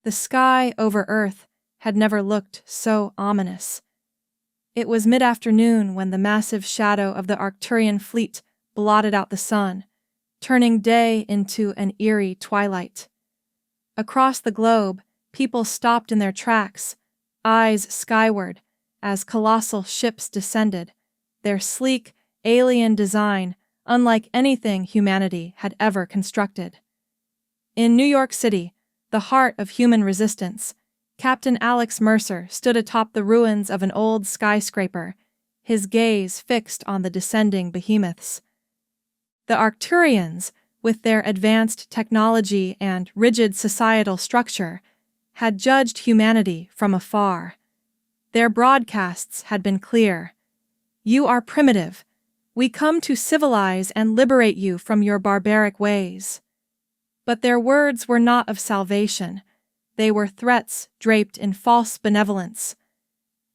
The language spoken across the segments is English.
The sky over Earth had never looked so ominous. It was mid-afternoon when the massive shadow of the Arcturian fleet blotted out the sun, turning day into an eerie twilight. Across the globe, people stopped in their tracks, eyes skyward, as colossal ships descended, their sleek, alien design unlike anything humanity had ever constructed. In New York City, the heart of human resistance, Captain Alex Mercer stood atop the ruins of an old skyscraper, his gaze fixed on the descending behemoths. The Arcturians, with their advanced technology and rigid societal structure, had judged humanity from afar. Their broadcasts had been clear. "You are primitive. We come to civilize and liberate you from your barbaric ways." But their words were not of salvation. They were threats draped in false benevolence.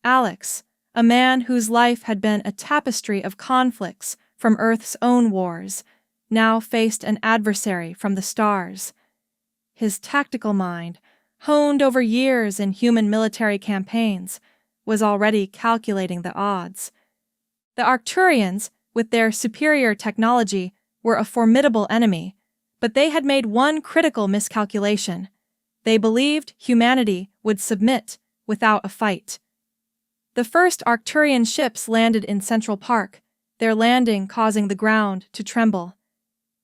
Alex, a man whose life had been a tapestry of conflicts from Earth's own wars, now faced an adversary from the stars. His tactical mind, honed over years in human military campaigns, was already calculating the odds. The Arcturians, with their superior technology, were a formidable enemy, but they had made one critical miscalculation. They believed humanity would submit without a fight. The first Arcturian ships landed in Central Park, their landing causing the ground to tremble.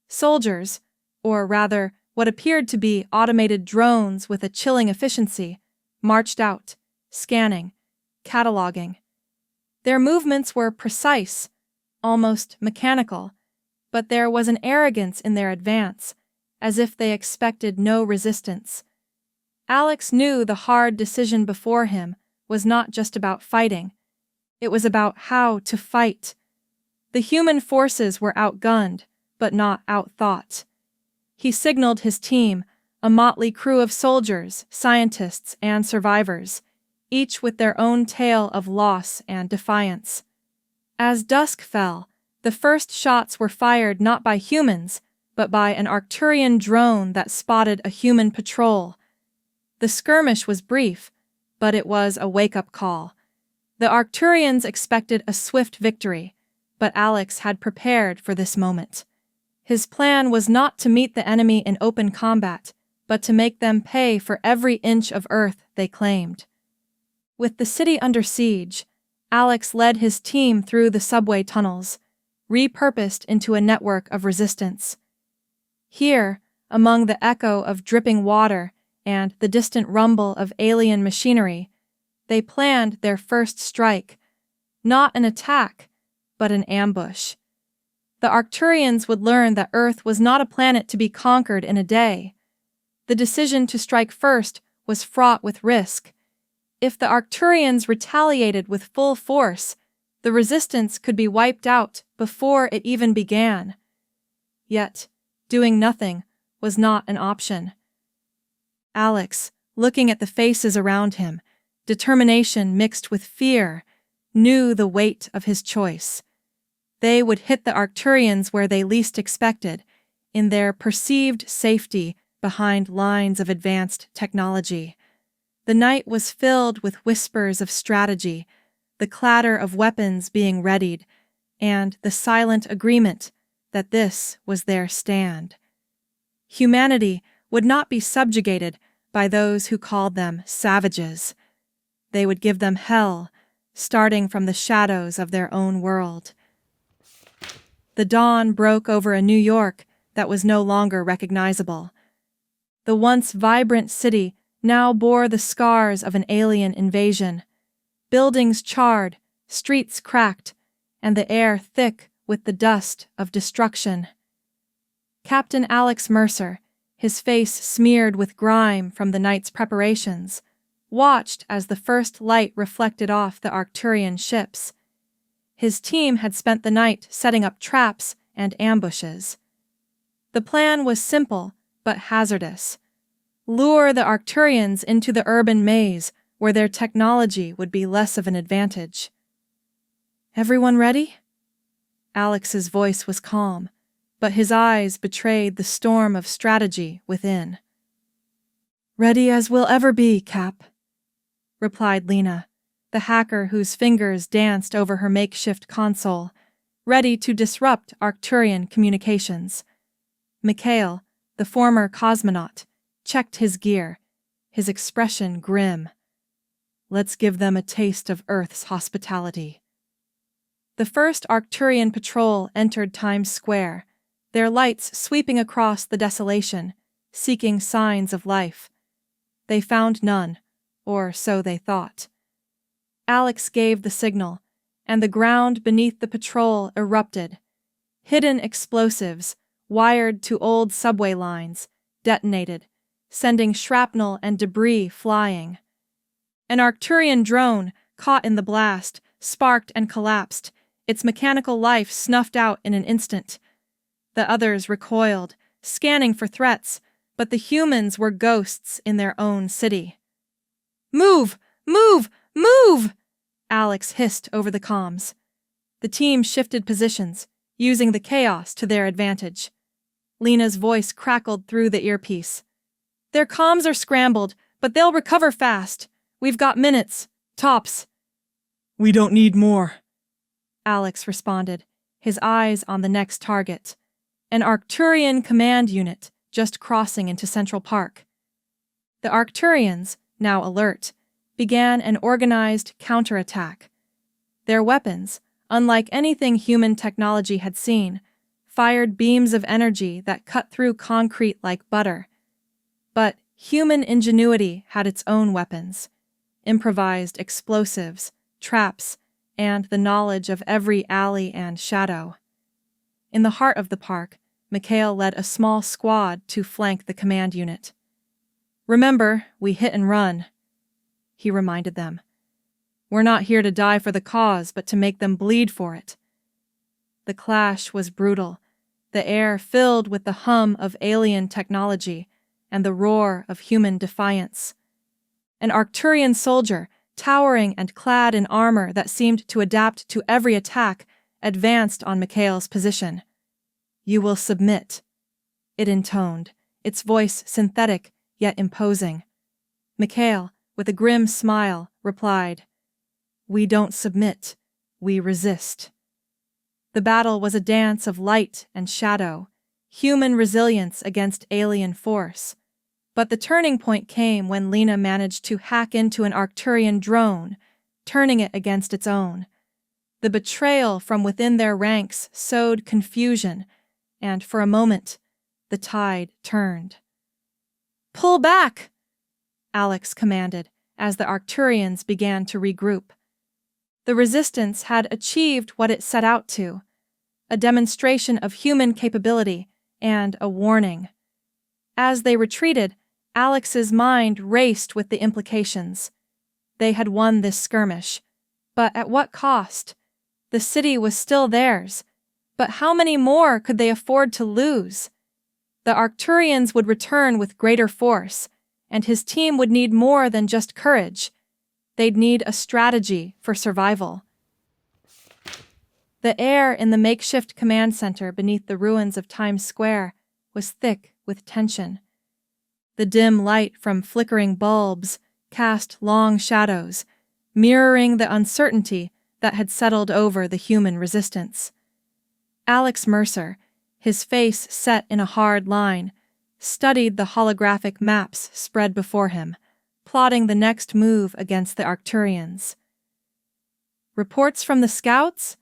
Soldiers, or rather what appeared to be automated drones with a chilling efficiency, marched out, scanning, cataloging. Their movements were precise, almost mechanical, but there was an arrogance in their advance, as if they expected no resistance. Alex knew the hard decision before him was not just about fighting. It was about how to fight. The human forces were outgunned, but not outthought. He signaled his team, a motley crew of soldiers, scientists, and survivors, each with their own tale of loss and defiance. As dusk fell, the first shots were fired not by humans, but by an Arcturian drone that spotted a human patrol. The skirmish was brief, but it was a wake-up call. The Arcturians expected a swift victory, but Alex had prepared for this moment. His plan was not to meet the enemy in open combat, but to make them pay for every inch of Earth they claimed. With the city under siege, Alex led his team through the subway tunnels, repurposed into a network of resistance. Here, among the echo of dripping water and the distant rumble of alien machinery, they planned their first strike, not an attack, but an ambush. The Arcturians would learn that Earth was not a planet to be conquered in a day. The decision to strike first was fraught with risk. If the Arcturians retaliated with full force, the resistance could be wiped out before it even began. Yet, doing nothing was not an option. Alex, looking at the faces around him, determination mixed with fear, knew the weight of his choice. They would hit the Arcturians where they least expected, in their perceived safety behind lines of advanced technology. The night was filled with whispers of strategy, the clatter of weapons being readied, and the silent agreement that this was their stand. Humanity would not be subjugated by those who called them savages. They would give them hell, starting from the shadows of their own world. The dawn broke over a New York that was no longer recognizable. The once vibrant city now bore the scars of an alien invasion. Buildings charred, streets cracked, and the air thick with the dust of destruction. Captain Alex Mercer, his face smeared with grime from the night's preparations, watched as the first light reflected off the Arcturian ships. His team had spent the night setting up traps and ambushes. The plan was simple but hazardous. Lure the Arcturians into the urban maze where their technology would be less of an advantage. "Everyone ready?" Alex's voice was calm, but his eyes betrayed the storm of strategy within. Ready as we'll ever be, Cap, replied Lena, the hacker whose fingers danced over her makeshift console, ready to disrupt Arcturian communications. Mikhail, the former cosmonaut, checked his gear, his expression grim. Let's give them a taste of Earth's hospitality. The first Arcturian patrol entered Times Square, their lights sweeping across the desolation, seeking signs of life. They found none, or so they thought. Alex gave the signal, and the ground beneath the patrol erupted. Hidden explosives, wired to old subway lines, detonated, sending shrapnel and debris flying. An Arcturian drone, caught in the blast, sparked and collapsed, its mechanical life snuffed out in an instant. The others recoiled, scanning for threats, but the humans were ghosts in their own city. Move! Move! Move! Alex hissed over the comms. The team shifted positions, using the chaos to their advantage. Lena's voice crackled through the earpiece. Their comms are scrambled, but they'll recover fast. We've got minutes, tops. We don't need more, Alex responded, his eyes on the next target. An Arcturian command unit just crossing into Central Park. The Arcturians, now alert, began an organized counterattack. Their weapons, unlike anything human technology had seen, fired beams of energy that cut through concrete like butter. But human ingenuity had its own weapons, improvised explosives, traps, and the knowledge of every alley and shadow. In the heart of the park, Mikhail led a small squad to flank the command unit. Remember, we hit and run, he reminded them. We're not here to die for the cause, but to make them bleed for it. The clash was brutal, the air filled with the hum of alien technology and the roar of human defiance. An Arcturian soldier, towering and clad in armor that seemed to adapt to every attack, advanced on Mikhail's position. You will submit, it intoned, its voice synthetic yet imposing. Mikhail, with a grim smile, replied, We don't submit, we resist. The battle was a dance of light and shadow, human resilience against alien force. But the turning point came when Lena managed to hack into an Arcturian drone, turning it against its own. The betrayal from within their ranks sowed confusion, and for a moment, the tide turned. Pull back! Alex commanded as the Arcturians began to regroup. The resistance had achieved what it set out to, a demonstration of human capability and a warning. As they retreated, Alex's mind raced with the implications. They had won this skirmish, but at what cost? The city was still theirs, but how many more could they afford to lose? The Arcturians would return with greater force, and his team would need more than just courage. They'd need a strategy for survival. The air in the makeshift command center beneath the ruins of Times Square was thick with tension. The dim light from flickering bulbs cast long shadows, mirroring the uncertainty that had settled over the human resistance. Alex Mercer, his face set in a hard line, studied the holographic maps spread before him, plotting the next move against the Arcturians. Reports from the scouts?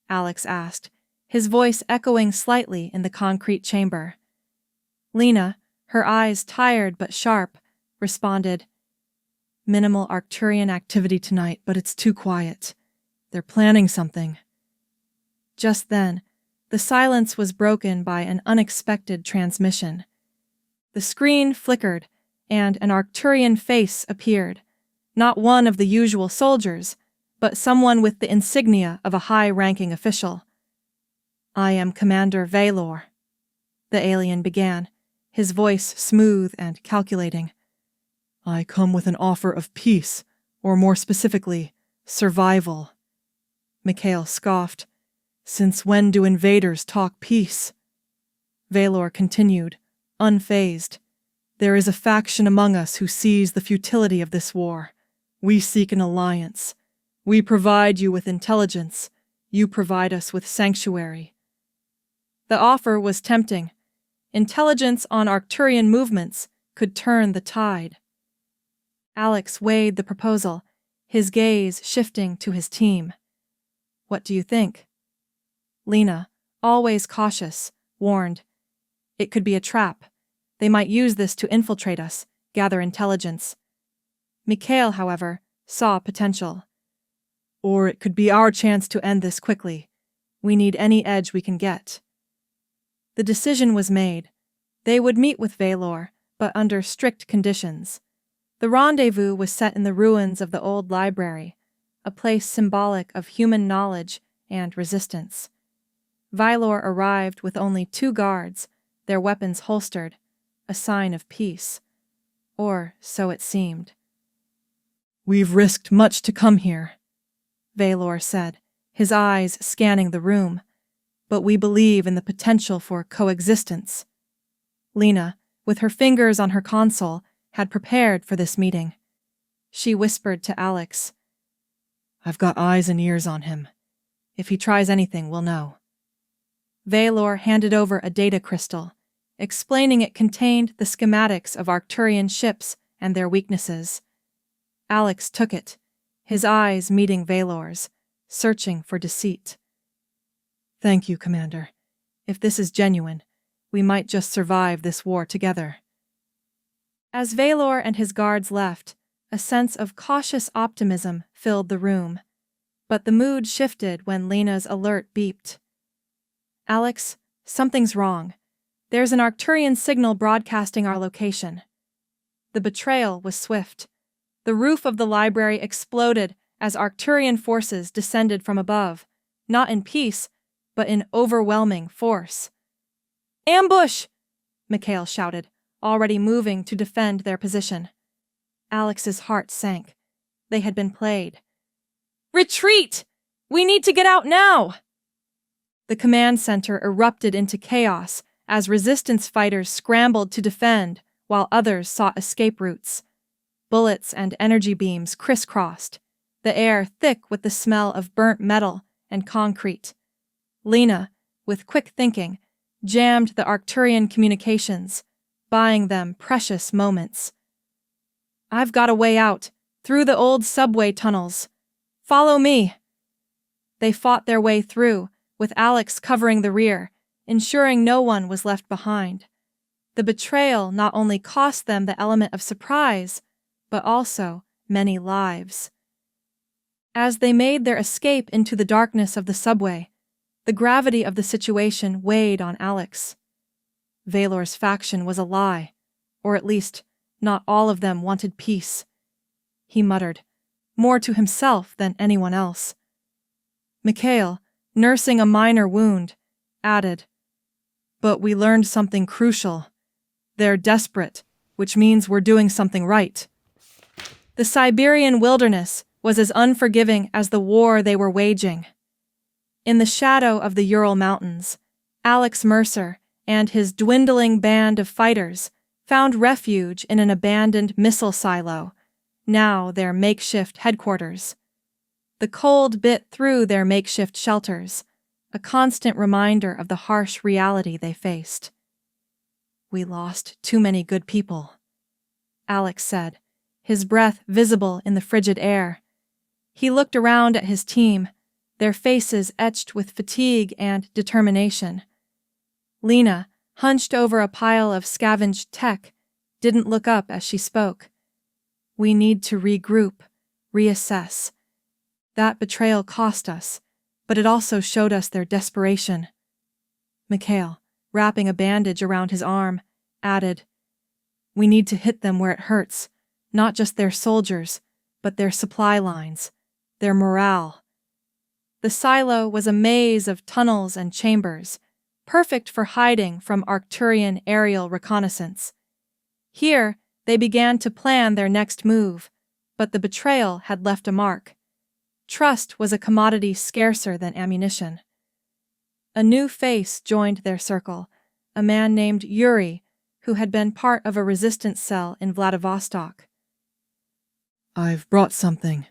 Alex asked, his voice echoing slightly in the concrete chamber. Lena, her eyes tired but sharp, responded, Minimal Arcturian activity tonight, but it's too quiet. They're planning something. Just then, the silence was broken by an unexpected transmission. The screen flickered, and an Arcturian face appeared, not one of the usual soldiers, but someone with the insignia of a high-ranking official. I am Commander Valor, the alien began, his voice smooth and calculating. I come with an offer of peace, or more specifically, survival. Mikhail scoffed. Since when do invaders talk peace? Valor continued, unfazed. There is a faction among us who sees the futility of this war. We seek an alliance. We provide you with intelligence. You provide us with sanctuary. The offer was tempting. Intelligence on Arcturian movements could turn the tide. Alex weighed the proposal, his gaze shifting to his team. What do you think? Lena, always cautious, warned. It could be a trap. They might use this to infiltrate us, gather intelligence. Mikhail, however, saw potential. Or it could be our chance to end this quickly. We need any edge we can get. The decision was made. They would meet with Valor, but under strict conditions. The rendezvous was set in the ruins of the old library, a place symbolic of human knowledge and resistance. Valor arrived with only 2 guards, their weapons holstered, a sign of peace. Or so it seemed. We've risked much to come here, Valor said, his eyes scanning the room, but we believe in the potential for coexistence. Lena, with her fingers on her console, had prepared for this meeting. She whispered to Alex, I've got eyes and ears on him. If he tries anything, we'll know. Valor handed over a data crystal, explaining it contained the schematics of Arcturian ships and their weaknesses. Alex took it, his eyes meeting Valor's, searching for deceit. Thank you, Commander. If this is genuine, we might just survive this war together. As Valor and his guards left, a sense of cautious optimism filled the room, but the mood shifted when Lena's alert beeped. Alex, something's wrong. There's an Arcturian signal broadcasting our location. The betrayal was swift. The roof of the library exploded as Arcturian forces descended from above, not in peace, but in overwhelming force. Ambush! Mikhail shouted, already moving to defend their position. Alex's heart sank. They had been played. Retreat! We need to get out now! The command center erupted into chaos as resistance fighters scrambled to defend while others sought escape routes. Bullets and energy beams crisscrossed, the air thick with the smell of burnt metal and concrete. Lena, with quick thinking, jammed the Arcturian communications, buying them precious moments. I've got a way out, through the old subway tunnels. Follow me. They fought their way through, with Alex covering the rear, ensuring no one was left behind. The betrayal not only cost them the element of surprise, but also many lives. As they made their escape into the darkness of the subway, the gravity of the situation weighed on Alex. Valor's faction was a lie, or at least, not all of them wanted peace. He muttered, more to himself than anyone else. Mikhail, nursing a minor wound, added, But we learned something crucial. They're desperate, which means we're doing something right. The Siberian wilderness was as unforgiving as the war they were waging. In the shadow of the Ural Mountains, Alex Mercer and his dwindling band of fighters found refuge in an abandoned missile silo, now their makeshift headquarters. The cold bit through their makeshift shelters, a constant reminder of the harsh reality they faced. We lost too many good people, Alex said, his breath visible in the frigid air. He looked around at his team, their faces etched with fatigue and determination. Lena, hunched over a pile of scavenged tech, didn't look up as she spoke. We need to regroup, reassess. That betrayal cost us, but it also showed us their desperation. Mikhail, wrapping a bandage around his arm, added, We need to hit them where it hurts, not just their soldiers, but their supply lines, their morale. The silo was a maze of tunnels and chambers, perfect for hiding from Arcturian aerial reconnaissance. Here, they began to plan their next move, but the betrayal had left a mark. Trust was a commodity scarcer than ammunition. A new face joined their circle, a man named Yuri, who had been part of a resistance cell in Vladivostok. "I've brought something,"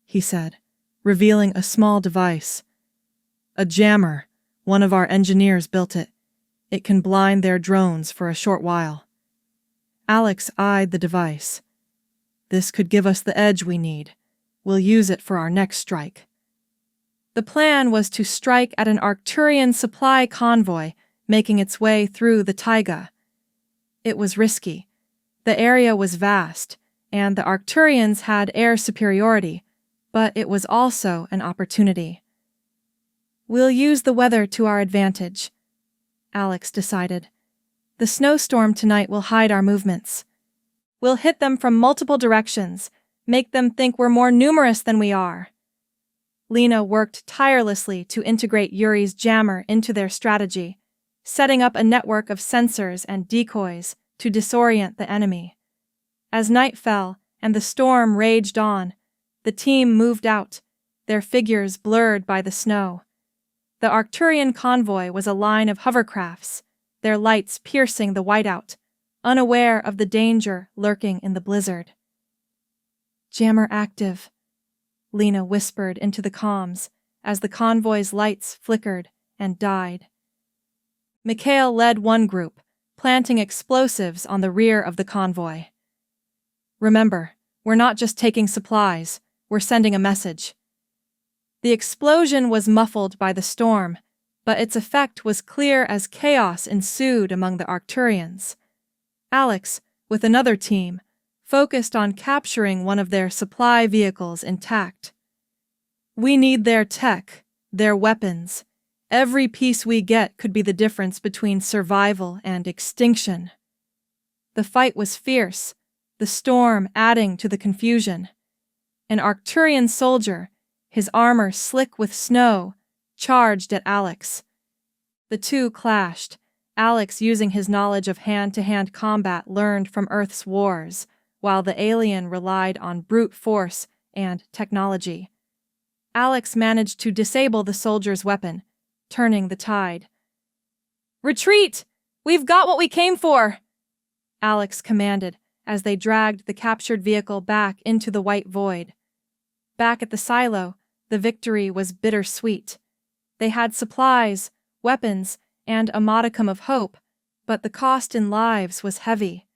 he said, revealing a small device. "A jammer. One of our engineers built it. It can blind their drones for a short while." Alex eyed the device. "This could give us the edge we need. We'll use it for our next strike." The plan was to strike at an Arcturian supply convoy making its way through the taiga. It was risky. The area was vast, and the Arcturians had air superiority, but it was also an opportunity. "We'll use the weather to our advantage," Alex decided. "The snowstorm tonight will hide our movements. We'll hit them from multiple directions, make them think we're more numerous than we are." Lena worked tirelessly to integrate Yuri's jammer into their strategy, setting up a network of sensors and decoys to disorient the enemy. As night fell and the storm raged on, the team moved out, their figures blurred by the snow. The Arcturian convoy was a line of hovercrafts, their lights piercing the whiteout, unaware of the danger lurking in the blizzard. "Jammer active," Lena whispered into the comms as the convoy's lights flickered and died. Mikhail led one group, planting explosives on the rear of the convoy. "Remember, we're not just taking supplies, we're sending a message." The explosion was muffled by the storm, but its effect was clear as chaos ensued among the Arcturians. Alex, with another team, focused on capturing one of their supply vehicles intact. "We need their tech, their weapons. Every piece we get could be the difference between survival and extinction." The fight was fierce, the storm adding to the confusion. An Arcturian soldier, his armor slick with snow, charged at Alex. The two clashed, Alex using his knowledge of hand-to-hand combat learned from Earth's wars, while the alien relied on brute force and technology. Alex managed to disable the soldier's weapon, turning the tide. "Retreat! We've got what we came for!" Alex commanded as they dragged the captured vehicle back into the white void. Back at the silo, the victory was bittersweet. They had supplies, weapons, and a modicum of hope, but the cost in lives was heavy.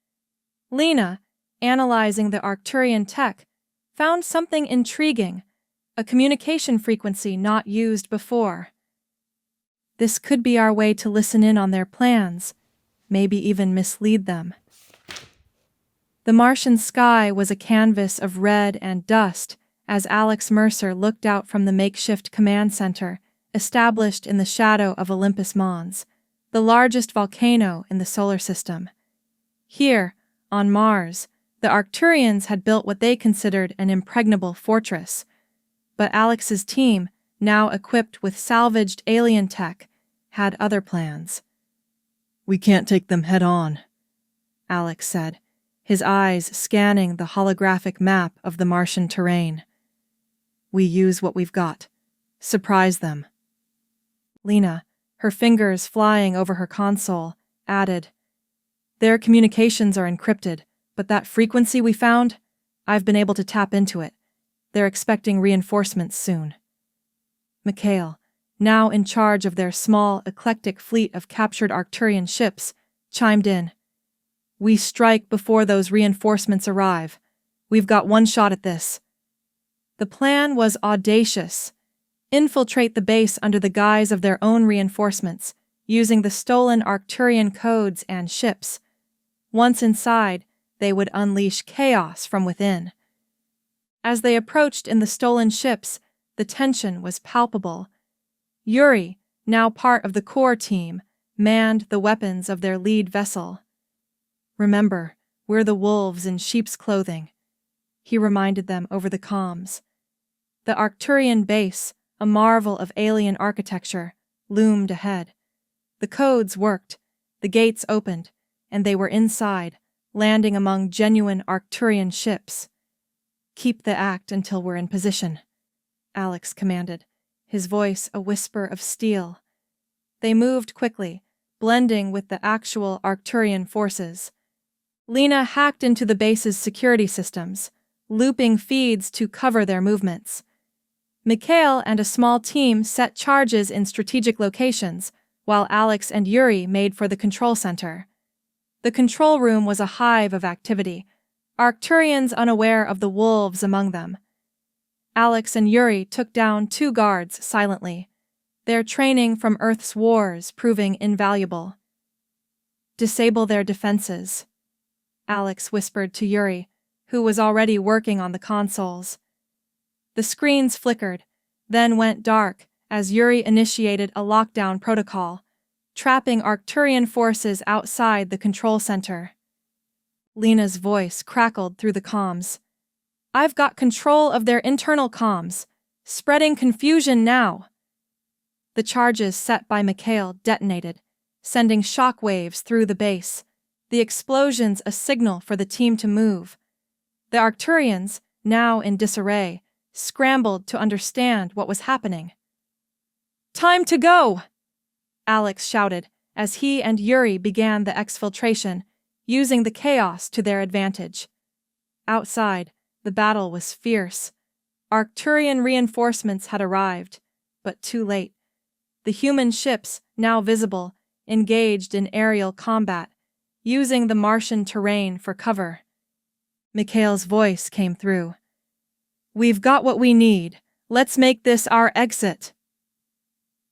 Lena, analyzing the Arcturian tech, found something intriguing, a communication frequency not used before. "This could be our way to listen in on their plans, maybe even mislead them." The Martian sky was a canvas of red and dust as Alex Mercer looked out from the makeshift command center established in the shadow of Olympus Mons, the largest volcano in the solar system. Here, on Mars, the Arcturians had built what they considered an impregnable fortress, but Alex's team, now equipped with salvaged alien tech, had other plans. "We can't take them head on," Alex said, his eyes scanning the holographic map of the Martian terrain. "We use what we've got. Surprise them." Lena, her fingers flying over her console, added, "Their communications are encrypted, but that frequency we found, I've been able to tap into it. They're expecting reinforcements soon." Mikhail, now in charge of their small, eclectic fleet of captured Arcturian ships, chimed in. "We strike before those reinforcements arrive. We've got one shot at this." The plan was audacious. Infiltrate the base under the guise of their own reinforcements, using the stolen Arcturian codes and ships. Once inside, they would unleash chaos from within. As they approached in the stolen ships, the tension was palpable. Yuri, now part of the core team, manned the weapons of their lead vessel. "Remember, we're the wolves in sheep's clothing," he reminded them over the comms. The Arcturian base, a marvel of alien architecture, loomed ahead. The codes worked, the gates opened, and they were inside, landing among genuine Arcturian ships. "Keep the act until we're in position," Alex commanded, his voice a whisper of steel. They moved quickly, blending with the actual Arcturian forces. Lena hacked into the base's security systems, looping feeds to cover their movements. Mikhail and a small team set charges in strategic locations, while Alex and Yuri made for the control center. The control room was a hive of activity, Arcturians unaware of the wolves among them. Alex and Yuri took down 2 guards silently, their training from Earth's wars proving invaluable. "Disable their defenses," Alex whispered to Yuri, who was already working on the consoles. The screens flickered, then went dark as Yuri initiated a lockdown protocol, trapping Arcturian forces outside the control center. Lena's voice crackled through the comms. "I've got control of their internal comms, spreading confusion now." The charges set by Mikhail detonated, sending shockwaves through the base, the explosions a signal for the team to move. The Arcturians, now in disarray, scrambled to understand what was happening. "Time to go!" Alex shouted as he and Yuri began the exfiltration, using the chaos to their advantage. Outside, the battle was fierce. Arcturian reinforcements had arrived, but too late. The human ships, now visible, engaged in aerial combat, using the Martian terrain for cover. Mikhail's voice came through. "We've got what we need. Let's make this our exit."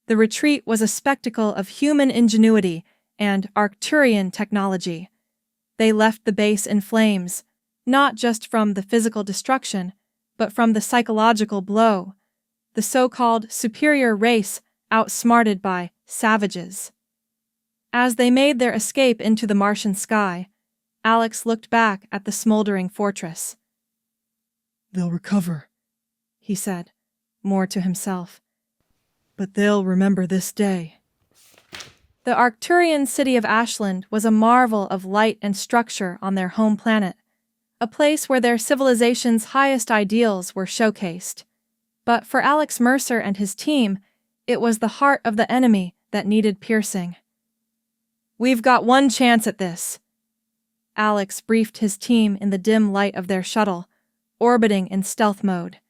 The retreat was a spectacle of human ingenuity and Arcturian technology. They left the base in flames, not just from the physical destruction, but from the psychological blow, the so-called superior race outsmarted by savages. As they made their escape into the Martian sky, Alex looked back at the smoldering fortress. "They'll recover," he said, more to himself. "But they'll remember this day." The Arcturian city of Ashland was a marvel of light and structure on their home planet, a place where their civilization's highest ideals were showcased. But for Alex Mercer and his team, it was the heart of the enemy that needed piercing. "We've got one chance at this," Alex briefed his team in the dim light of their shuttle, orbiting in stealth mode.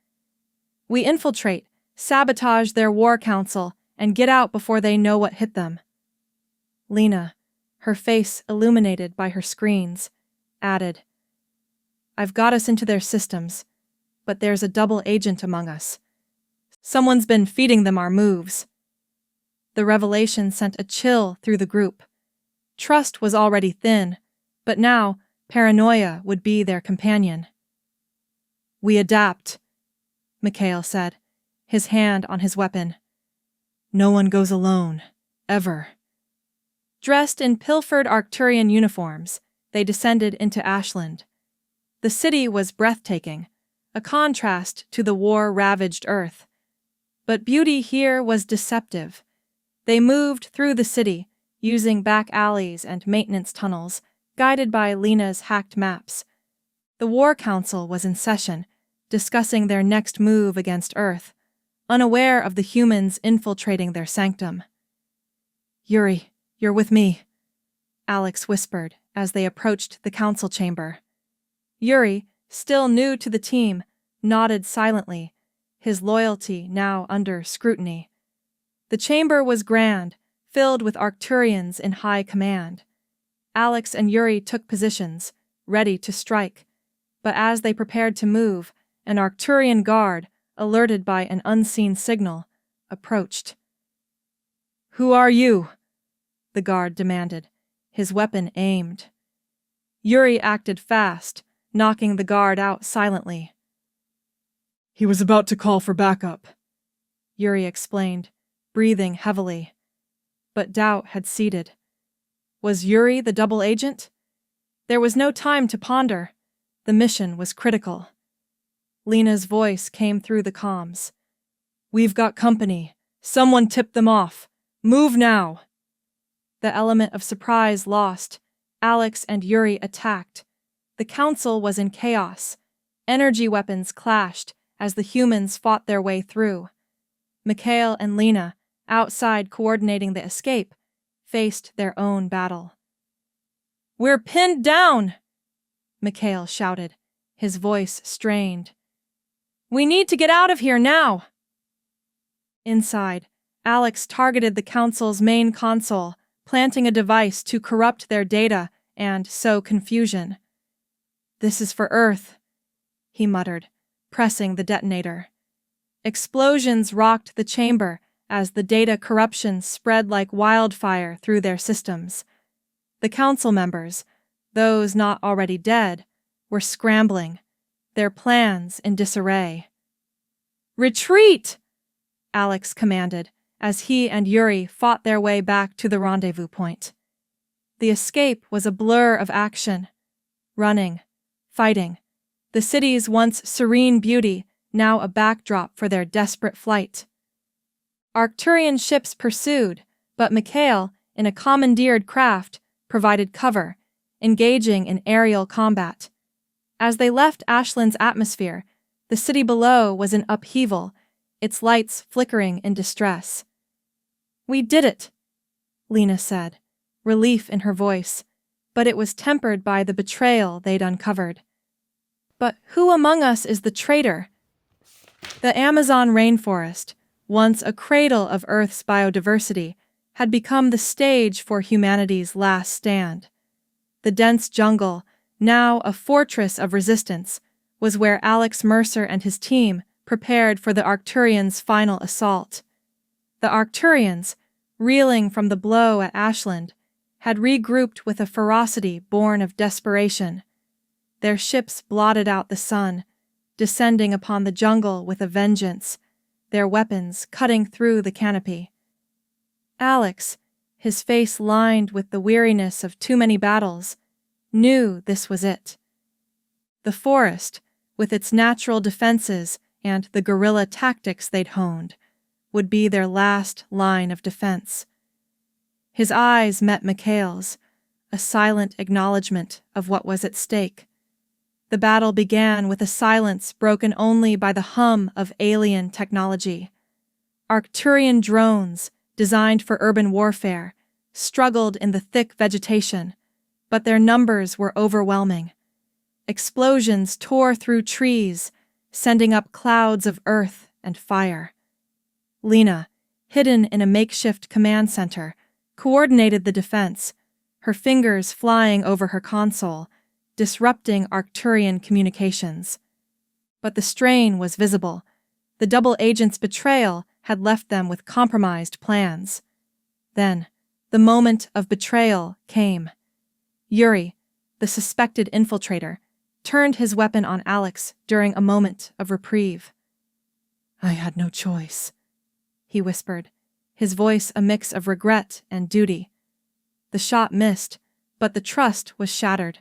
"We infiltrate, sabotage their war council, and get out before they know what hit them." Lena, her face illuminated by her screens, added, "I've got us into their systems, but there's a double agent among us. Someone's been feeding them our moves." The revelation sent a chill through the group. Trust was already thin, but now paranoia would be their companion. "We adapt," Mikhail said, his hand on his weapon. "No one goes alone, ever." Dressed in pilfered Arcturian uniforms, they descended into Ashland. The city was breathtaking, a contrast to the war-ravaged Earth. But beauty here was deceptive. They moved through the city, using back alleys and maintenance tunnels, guided by Lena's hacked maps. The War Council was in session, discussing their next move against Earth, unaware of the humans infiltrating their sanctum. "Yuri, you're with me," Alex whispered as they approached the council chamber. Yuri, still new to the team, nodded silently, his loyalty now under scrutiny. The chamber was grand, filled with Arcturians in high command. Alex and Yuri took positions, ready to strike, but as they prepared to move, an Arcturian guard, alerted by an unseen signal, approached. "Who are you?" the guard demanded, his weapon aimed. Yuri acted fast, knocking the guard out silently. "He was about to call for backup," Yuri explained, breathing heavily. But doubt had seeded. Was Yuri the double agent? There was no time to ponder. The mission was critical. Lena's voice came through the comms. "We've got company. Someone tipped them off. Move now." The element of surprise lost. Alex and Yuri attacked. The council was in chaos. Energy weapons clashed as the humans fought their way through. Mikhail and Lena, outside coordinating the escape, faced their own battle. "We're pinned down!" Mikhail shouted, his voice strained. "We need to get out of here now!" Inside, Alex targeted the Council's main console, planting a device to corrupt their data and sow confusion. "This is for Earth," he muttered, pressing the detonator. Explosions rocked the chamber as the data corruption spread like wildfire through their systems. The Council members, those not already dead, were scrambling, their plans in disarray. "Retreat!" Alex commanded as he and Yuri fought their way back to the rendezvous point. The escape was a blur of action. Running, fighting, the city's once serene beauty now a backdrop for their desperate flight. Arcturian ships pursued, but Mikhail, in a commandeered craft, provided cover, engaging in aerial combat. As they left Ashland's atmosphere, the city below was in upheaval, its lights flickering in distress. "We did it," Lena said, relief in her voice, but it was tempered by the betrayal they'd uncovered. "But who among us is the traitor?" The Amazon rainforest, once a cradle of Earth's biodiversity, had become the stage for humanity's last stand. The dense jungle, now a fortress of resistance, was where Alex Mercer and his team prepared for the Arcturians' final assault. The Arcturians, reeling from the blow at Ashland, had regrouped with a ferocity born of desperation. Their ships blotted out the sun, descending upon the jungle with a vengeance, their weapons cutting through the canopy. Alex, his face lined with the weariness of too many battles, knew this was it. The forest, with its natural defenses and the guerrilla tactics they'd honed, would be their last line of defense. His eyes met Mikhail's, a silent acknowledgement of what was at stake. The battle began with a silence broken only by the hum of alien technology. Arcturian drones, designed for urban warfare, struggled in the thick vegetation, but their numbers were overwhelming. Explosions tore through trees, sending up clouds of earth and fire. Lena, hidden in a makeshift command center, coordinated the defense, her fingers flying over her console, disrupting Arcturian communications. But the strain was visible. The double agent's betrayal had left them with compromised plans. Then, the moment of betrayal came. Yuri, the suspected infiltrator, turned his weapon on Alex during a moment of reprieve. "I had no choice," he whispered, his voice a mix of regret and duty. The shot missed, but the trust was shattered.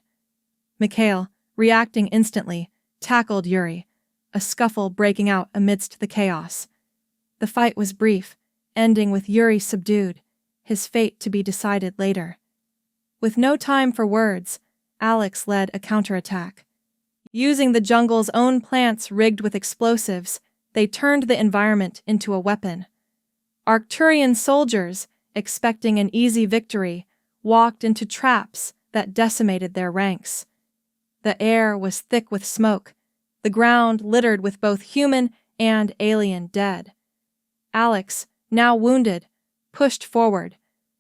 Mikhail, reacting instantly, tackled Yuri, a scuffle breaking out amidst the chaos. The fight was brief, ending with Yuri subdued, his fate to be decided later. With no time for words, Alex led a counterattack. Using the jungle's own plants rigged with explosives, they turned the environment into a weapon. Arcturian soldiers, expecting an easy victory, walked into traps that decimated their ranks. The air was thick with smoke, the ground littered with both human and alien dead. Alex, now wounded, pushed forward,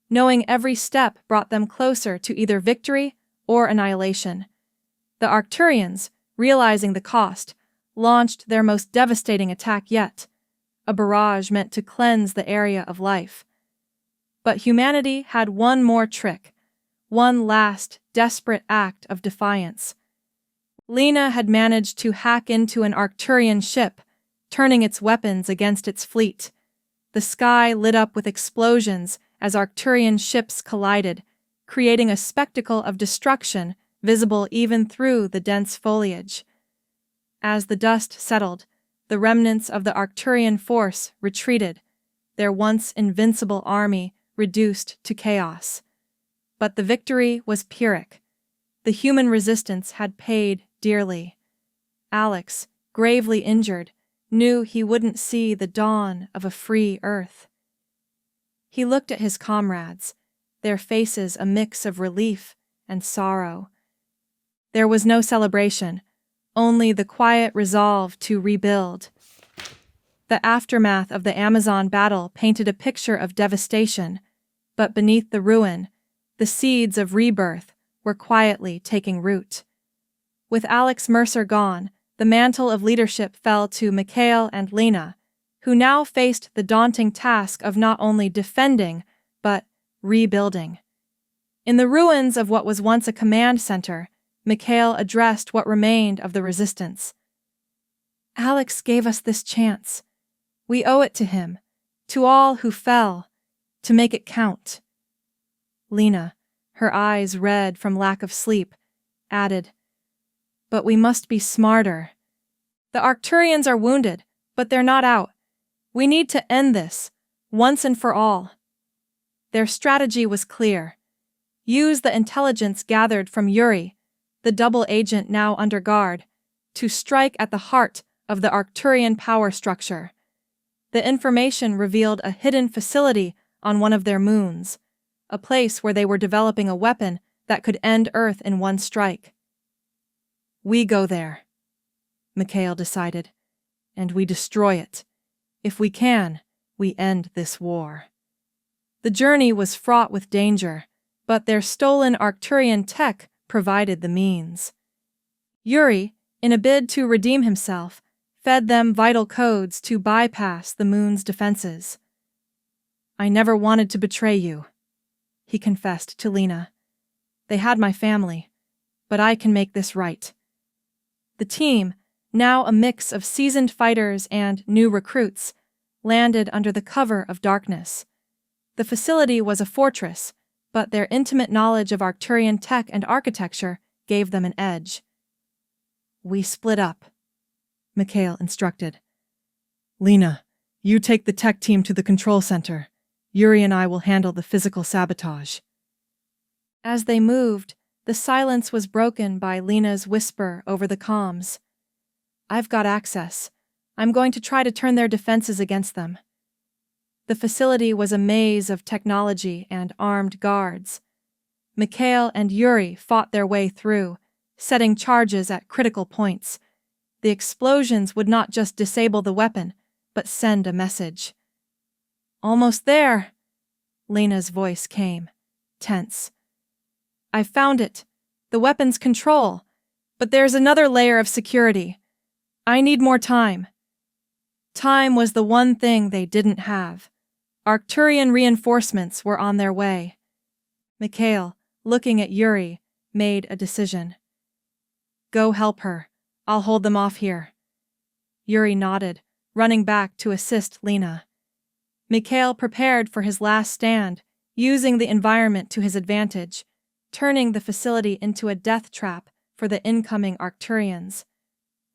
knowing every step brought them closer to either victory or annihilation. The Arcturians, realizing the cost, launched their most devastating attack yet, a barrage meant to cleanse the area of life. But humanity had one more trick, one last desperate act of defiance. Lena had managed to hack into an Arcturian ship, turning its weapons against its fleet. The sky lit up with explosions as Arcturian ships collided, creating a spectacle of destruction visible even through the dense foliage. As the dust settled, the remnants of the Arcturian force retreated, their once invincible army reduced to chaos. But the victory was Pyrrhic. The human resistance had paid dearly. Alex, gravely injured, knew he wouldn't see the dawn of a free Earth. He looked at his comrades, their faces a mix of relief and sorrow. There was no celebration, only the quiet resolve to rebuild. The aftermath of the Amazon battle painted a picture of devastation, but beneath the ruin, the seeds of rebirth were quietly taking root. With Alex Mercer gone, the mantle of leadership fell to Mikhail and Lena, who now faced the daunting task of not only defending, but rebuilding. In the ruins of what was once a command center, Mikhail addressed what remained of the resistance. Alex gave us this chance. We owe it to him, to all who fell, to make it count. Lena, her eyes red from lack of sleep, added, "But we must be smarter. The Arcturians are wounded, but they're not out. We need to end this, once and for all." Their strategy was clear. Use the intelligence gathered from Yuri, the double agent now under guard, to strike at the heart of the Arcturian power structure. The information revealed a hidden facility on one of their moons, a place where they were developing a weapon that could end Earth in one strike. We go there, Mikhail decided, and we destroy it. If we can, we end this war. The journey was fraught with danger, but their stolen Arcturian tech provided the means. Yuri, in a bid to redeem himself, fed them vital codes to bypass the moon's defenses. "I never wanted to betray you," he confessed to Lena. "They had my family, but I can make this right." The team, now a mix of seasoned fighters and new recruits, landed under the cover of darkness. The facility was a fortress, but their intimate knowledge of Arcturian tech and architecture gave them an edge. "We split up," Mikhail instructed. "Lena, you take the tech team to the control center. Yuri and I will handle the physical sabotage." As they moved, the silence was broken by Lena's whisper over the comms. "I've got access. I'm going to try to turn their defenses against them." The facility was a maze of technology and armed guards. Mikhail and Yuri fought their way through, setting charges at critical points. The explosions would not just disable the weapon, but send a message. "Almost there," Lena's voice came, tense. "I found it, the weapon's control, but there's another layer of security. I need more time." Time was the one thing they didn't have. Arcturian reinforcements were on their way. Mikhail, looking at Yuri, made a decision. "Go help her. I'll hold them off here." Yuri nodded, running back to assist Lena. Mikhail prepared for his last stand, using the environment to his advantage, turning the facility into a death trap for the incoming Arcturians.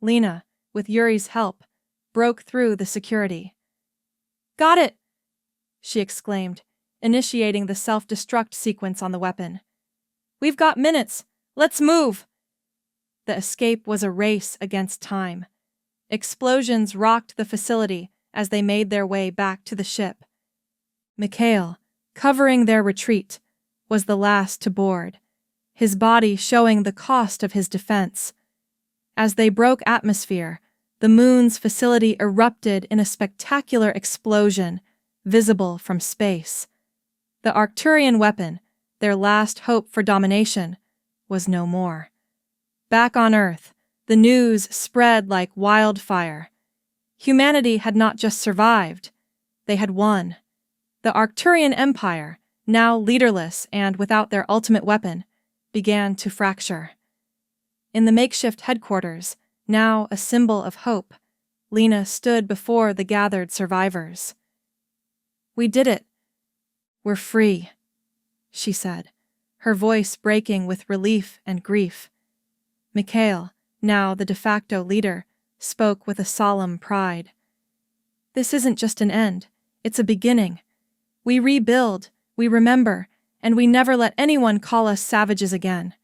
Lena, with Yuri's help, broke through the security. "Got it!" she exclaimed, initiating the self-destruct sequence on the weapon. "We've got minutes. Let's move!" The escape was a race against time. Explosions rocked the facility as they made their way back to the ship. Mikhail, covering their retreat, was the last to board, his body showing the cost of his defense. As they broke atmosphere, the moon's facility erupted in a spectacular explosion, visible from space. The Arcturian weapon, their last hope for domination, was no more. Back on Earth, the news spread like wildfire. Humanity had not just survived, they had won. The Arcturian Empire, now leaderless and without their ultimate weapon, began to fracture. In the makeshift headquarters, now a symbol of hope, Lena stood before the gathered survivors. "We did it. We're free," she said, her voice breaking with relief and grief. Mikhail, now the de facto leader, spoke with a solemn pride. "This isn't just an end, it's a beginning. We rebuild, we remember, and we never let anyone call us savages again."